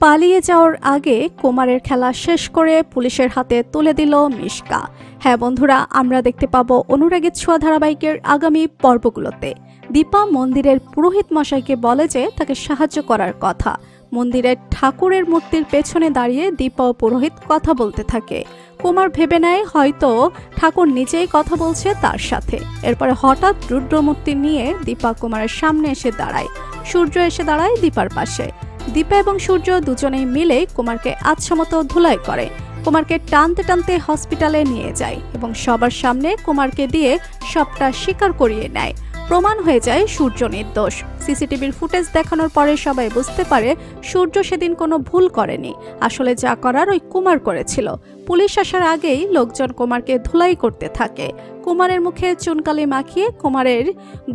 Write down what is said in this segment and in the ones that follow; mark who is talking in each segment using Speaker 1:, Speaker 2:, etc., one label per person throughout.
Speaker 1: পালিয়ে যাওয়ার আগে কুমারের খেলা শেষ করে পুলিশের হাতে তুলে দিল মিশকা। হ্যাঁ বন্ধুরা, আমরা দেখতে পাবো অনুরাগের ছোঁয়া ধারাবাহিকের আগামী পর্বগুলোতে দীপা মন্দিরের পুরোহিত মশাইকে বলে যে তাকে সাহায্য করার কথা। মন্দিরের ঠাকুরের মূর্তির পেছনে দাঁড়িয়ে দীপা ও পুরোহিত কথা বলতে থাকে। কুমার ভেবে নেয় হয়তো ঠাকুর নিজেই কথা বলছে তার সাথে। এরপরে হঠাৎ রুদ্রমূর্তি নিয়ে দীপা কুমারের সামনে এসে দাঁড়ায়। সূর্য এসে দাঁড়ায় দীপার পাশে। দীপা এবং সূর্য দুজনেই মিলে কুমারকে আচ্ছামতো ধুলাই করে। কুমারকে টানতে টানতে হসপিটালে নিয়ে যায় এবং সবার সামনে কুমারকে দিয়ে সবটা স্বীকার করিয়ে নেয়। প্রমাণ হয়ে যায় সূর্য নির্দোষ। সিসিটিভির ফুটেজ দেখানোর পরে সবাই বুঝতে পারে সূর্য সেদিন কোনো ভুল করেনি, আসলে যা করার ওই কুমার করেছিল। পুলিশ আসার আগেই লোকজন কুমারকে ধুলাই করতে থাকে। কুমারের মুখে চুনকালি মাখিয়ে কুমারের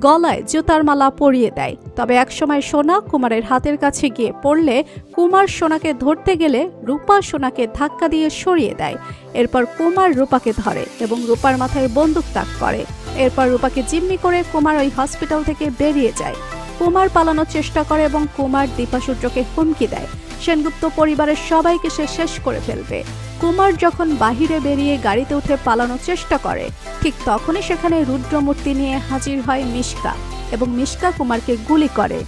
Speaker 1: গলায় জুতার মালা পরিয়ে দেয়। তবে একসময় সোনা কুমারের হাতের কাছে গিয়ে পড়লে কুমার সোনাকে ধরতে গেলে রূপা সোনাকে ধাক্কা দিয়ে সরিয়ে দেয়। এরপর কুমার রূপাকে ধরে এবং রূপার মাথায় বন্দুক তাক করে। এরপর রূপাকে জিম্মি করে কুমার ওই হসপিটাল থেকে বেরিয়ে যায়। কুমার পালানোর চেষ্টা করে এবং কুমার দীপা সূর্যকে হুমকি দেয় সেনগুপ্ত পরিবারের সবাইকে সে শেষ করে ফেলবে। কুমার যখন বাহিরে বেরিয়ে গাড়িতে উঠে পালানোর চেষ্টা করে, ঠিক তখনই সেখানে রুদ্রমূর্তি নিয়ে হাজির হয় মিশকা এবং মিশকা কুমারকে গুলি করে।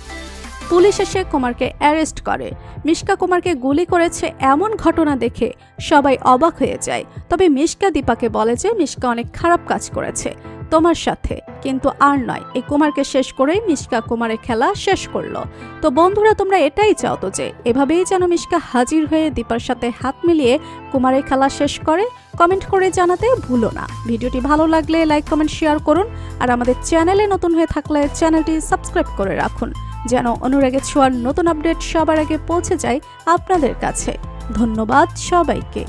Speaker 1: পুলিশ এসে কুমারকে অ্যারেস্ট করে। মিশকা কুমারকে গুলি করেছে এমন ঘটনা দেখে সবাই অবাক হয়ে যায়। তবে মিশকা দীপাকে বলে যে মিশকা অনেক খারাপ কাজ করেছে তোমার সাথে, কিন্তু আর নয়, এই কুমারকে শেষ করেই মিশকা কুমারের খেলা শেষ করলো। তো বন্ধুরা, তোমরা এটাই চাও তো যে এভাবেই যেন মিশকা হাজির হয়ে দীপার সাথে হাত মিলিয়ে কুমারের খেলা শেষ করে? কমেন্ট করে জানাতে ভুলো না। ভিডিওটি ভালো লাগলে লাইক কমেন্ট শেয়ার করুন, আর আমাদের চ্যানেলে নতুন হয়ে থাকলে চ্যানেলটি সাবস্ক্রাইব করে রাখুন যেন অনুরাগের ছোঁয়ার নতুন আপডেট সবার আগে পৌঁছে যায় আপনাদের কাছে। ধন্যবাদ সবাইকে।